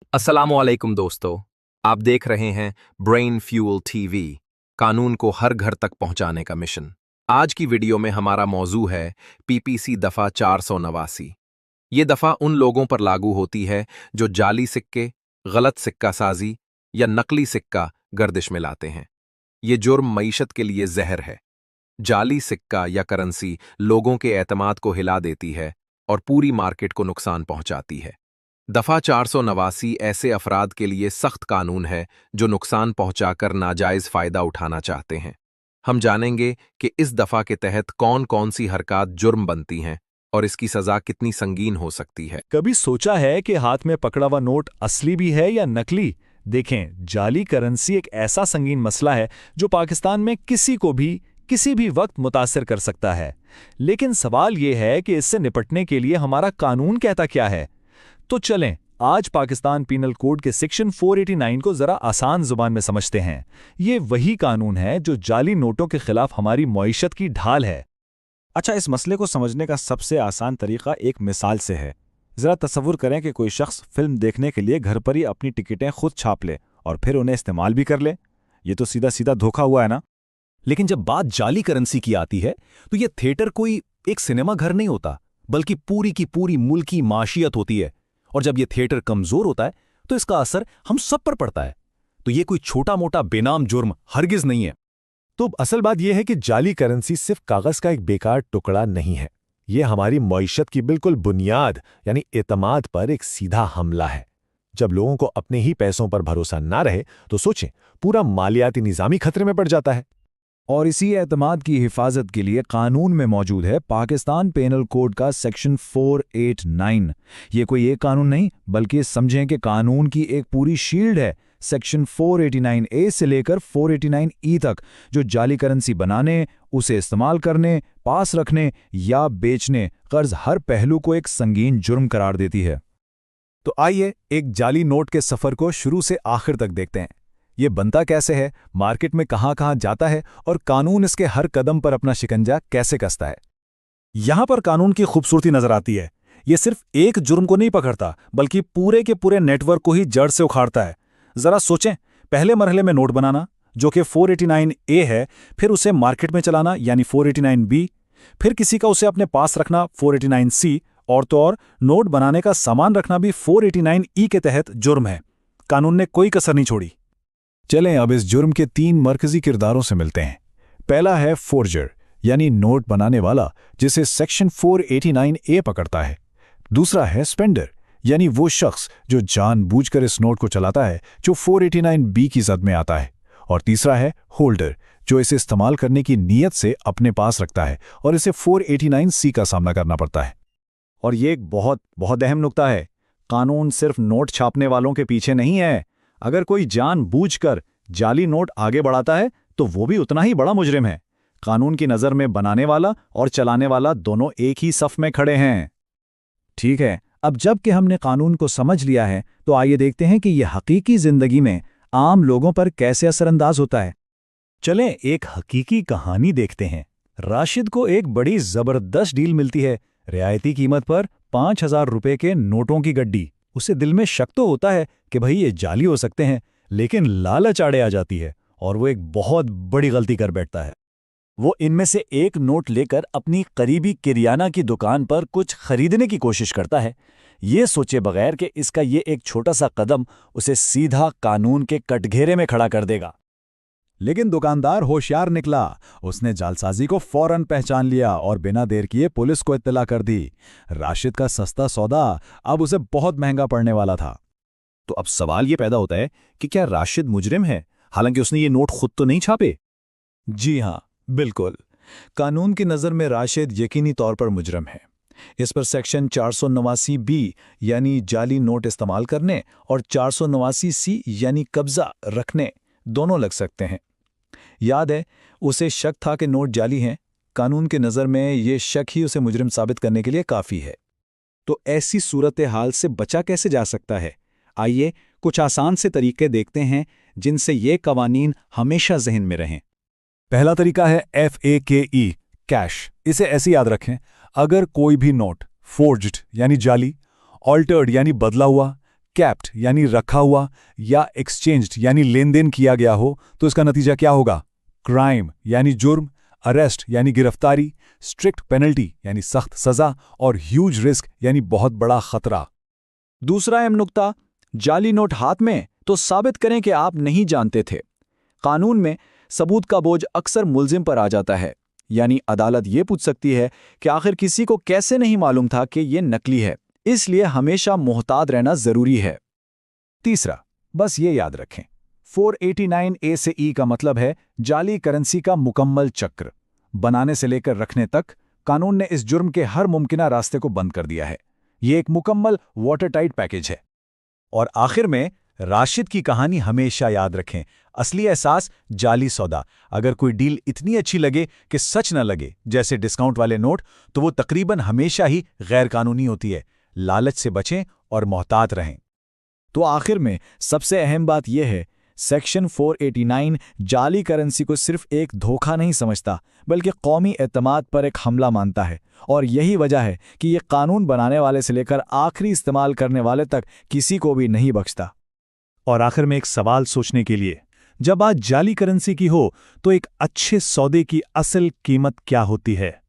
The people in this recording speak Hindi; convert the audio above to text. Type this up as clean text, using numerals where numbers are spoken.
अस्सलामुअलैकुम दोस्तों। आप देख रहे हैं ब्रेन फ्यूल टीवी, कानून को हर घर तक पहुंचाने का मिशन। आज की वीडियो में हमारा मौजू है पीपीसी दफा 489। ये दफा उन लोगों पर लागू होती है जो जाली सिक्के, गलत सिक्का साजी या नकली सिक्का गर्दिश में लाते हैं। ये जुर्म मईशत के लिए जहर है। जाली सिक्का या करेंसी लोगों के एतमाद को हिला देती है और पूरी मार्केट को नुकसान पहुंचाती है। दफा 489 ऐसे अफराद के लिए सख्त कानून है जो नुकसान पहुंचाकर नाजायज फायदा उठाना चाहते हैं। हम जानेंगे कि इस दफा के तहत कौन कौन सी हरकत जुर्म बनती हैं और इसकी सजा कितनी संगीन हो सकती है। कभी सोचा है कि हाथ में पकड़ा हुआ नोट असली भी है या नकली? देखें, जाली करेंसी एक ऐसा संगीन मसला है जो पाकिस्तान में किसी को भी किसी भी वक्त मुतासिर कर सकता है। लेकिन सवाल यह है कि इससे निपटने के लिए हमारा कानून कहता क्या है। तो चलें, आज पाकिस्तान पीनल कोड के सेक्शन 489 को जरा आसान जुबान में समझते हैं। ये वही कानून है जो जाली नोटों के खिलाफ हमारी मईशत की ढाल है। अच्छा, इस मसले को समझने का सबसे आसान तरीका एक मिसाल से है। ज़रा तसव्वुर करें कि कोई शख्स फिल्म देखने के लिए घर पर ही अपनी टिकटें खुद छाप ले और फिर उन्हें इस्तेमाल भी कर ले। ये तो सीधा सीधा धोखा हुआ है ना। लेकिन जब बात जाली करेंसी की आती है तो यह थिएटर कोई एक सिनेमा घर नहीं होता, बल्कि पूरी की पूरी मुल्की माशियत होती है। और जब यह थिएटर कमजोर होता है तो इसका असर हम सब पर पड़ता है। तो यह कोई छोटा मोटा बेनाम जुर्म हरगिज नहीं है। तो असल बात यह है कि जाली करेंसी सिर्फ कागज का एक बेकार टुकड़ा नहीं है। यह हमारी मईशत की बिल्कुल बुनियाद यानी एतमाद पर एक सीधा हमला है। जब लोगों को अपने ही पैसों पर भरोसा ना रहे तो सोचें, पूरा मालियाती निज़ाम ही खतरे में पड़ जाता है। और इसी एतमाद की हिफाजत के लिए कानून में मौजूद है पाकिस्तान पेनल कोड का सेक्शन 489। ये कोई एक कानून नहीं, बल्कि समझें कि कानून की एक पूरी शील्ड है। सेक्शन 489A से लेकर 489E तक, जो जाली करेंसी बनाने, उसे इस्तेमाल करने, पास रखने या बेचने कर्ज हर पहलू को एक संगीन जुर्म करार देती है। तो आइए एक जाली नोट के सफ़र को शुरू से आखिर तक देखते हैं। ये बनता कैसे है, मार्केट में कहाँ कहाँ जाता है और कानून इसके हर कदम पर अपना शिकंजा कैसे कसता है। यहां पर कानून की खूबसूरती नजर आती है। ये सिर्फ एक जुर्म को नहीं पकड़ता, बल्कि पूरे के पूरे नेटवर्क को ही जड़ से उखाड़ता है। जरा सोचें, पहले मरहले में नोट बनाना, जो कि 489A है, फिर उसे मार्केट में चलाना यानी 489B, फिर किसी का उसे अपने पास रखना 489C, और तो और नोट बनाने का सामान रखना भी 489E के तहत जुर्म है। कानून ने कोई कसर नहीं छोड़ी। चलें अब इस जुर्म के 3 मरकजी किरदारों से मिलते हैं। पहला है फोर्जर यानी नोट बनाने वाला, जिसे सेक्शन 489A पकड़ता है। दूसरा है स्पेंडर यानी वो शख्स जो जानबूझकर इस नोट को चलाता है, जो 489B की जद में आता है। और तीसरा है होल्डर, जो इसे इस्तेमाल करने की नीयत से अपने पास रखता है और इसे 489C का सामना करना पड़ता है। और ये एक बहुत बहुत अहम नुक्ता है। कानून सिर्फ नोट छापने वालों के पीछे नहीं है। अगर कोई जानबूझकर जाली नोट आगे बढ़ाता है तो वो भी उतना ही बड़ा मुजरिम है। कानून की नज़र में बनाने वाला और चलाने वाला दोनों एक ही सफ में खड़े हैं। ठीक है, अब जब कि हमने कानून को समझ लिया है, तो आइए देखते हैं कि यह हकीकी जिंदगी में आम लोगों पर कैसे असरअंदाज होता है। चलें एक हकीकी कहानी देखते हैं। राशिद को एक बड़ी जबरदस्त डील मिलती है, रियायती कीमत पर 5000 रुपए के नोटों की गड्डी। उसे दिल में शक तो होता है कि भाई ये जाली हो सकते हैं, लेकिन लालच आड़े आ जाती है और वो एक बहुत बड़ी गलती कर बैठता है। वो इनमें से एक नोट लेकर अपनी करीबी किरियाना की दुकान पर कुछ खरीदने की कोशिश करता है, ये सोचे बगैर कि इसका ये एक छोटा सा कदम उसे सीधा कानून के कटघरे में खड़ा कर देगा। लेकिन दुकानदार होशियार निकला। उसने जालसाजी को फौरन पहचान लिया और बिना देर किए पुलिस को इत्तला कर दी। राशिद का सस्ता सौदा अब उसे बहुत महंगा पड़ने वाला था। तो अब सवाल यह पैदा होता है कि क्या राशिद मुजरिम है, हालांकि उसने ये नोट खुद तो नहीं छापे? जी हां, बिल्कुल। कानून की नज़र में राशिद यकीनी तौर पर मुजरिम है। इस पर सेक्शन 489B यानी जाली नोट इस्तेमाल करने और 489C यानी कब्जा रखने दोनों लग सकते हैं। याद है, उसे शक था कि नोट जाली हैं। कानून की नज़र में ये शक ही उसे मुजरिम साबित करने के लिए काफ़ी है। तो ऐसी सूरत हाल से बचा कैसे जा सकता है? आइए कुछ आसान से तरीके देखते हैं जिनसे ये कवानीन हमेशा जहन में रहें। पहला तरीका है FAKE, कैश। इसे ऐसे याद रखें, अगर कोई भी नोट फोर्ज्ड यानी जाली, ऑल्टर्ड यानी बदला हुआ, कैप्ड यानी रखा हुआ या एक्सचेंज्ड यानी लेन देन किया गया हो तो इसका नतीजा क्या होगा? क्राइम यानी जुर्म, अरेस्ट यानी गिरफ्तारी, स्ट्रिक्ट पेनल्टी यानी सख्त सजा और ह्यूज रिस्क यानी बहुत बड़ा खतरा। दूसरा अहम नुक्ता, जाली नोट हाथ में तो साबित करें कि आप नहीं जानते थे। कानून में सबूत का बोझ अक्सर मुल्जिम पर आ जाता है, यानी अदालत ये पूछ सकती है कि आखिर किसी को कैसे नहीं मालूम था कि ये नकली है। इसलिए हमेशा मोहतात रहना जरूरी है। तीसरा, बस ये याद रखें, 489A से E का मतलब है जाली करेंसी का मुकम्मल चक्र। बनाने से लेकर रखने तक कानून ने इस जुर्म के हर मुमकिना रास्ते को बंद कर दिया है। ये एक मुकम्मल वाटरटाइट पैकेज है। और आखिर में राशिद की कहानी हमेशा याद रखें, असली एहसास जाली सौदा। अगर कोई डील इतनी अच्छी लगे कि सच न लगे, जैसे डिस्काउंट वाले नोट, तो वो तकरीबन हमेशा ही गैर कानूनी होती है। लालच से बचें और मोहतात रहें। तो आखिर में सबसे अहम बात यह है, सेक्शन 489 जाली करेंसी को सिर्फ एक धोखा नहीं समझता, बल्कि कौमी एतमाद पर एक हमला मानता है। और यही वजह है कि ये कानून बनाने वाले से लेकर आखिरी इस्तेमाल करने वाले तक किसी को भी नहीं बख्शता। और आखिर में एक सवाल सोचने के लिए, जब बात जाली करेंसी की हो तो एक अच्छे सौदे की असल कीमत क्या होती है?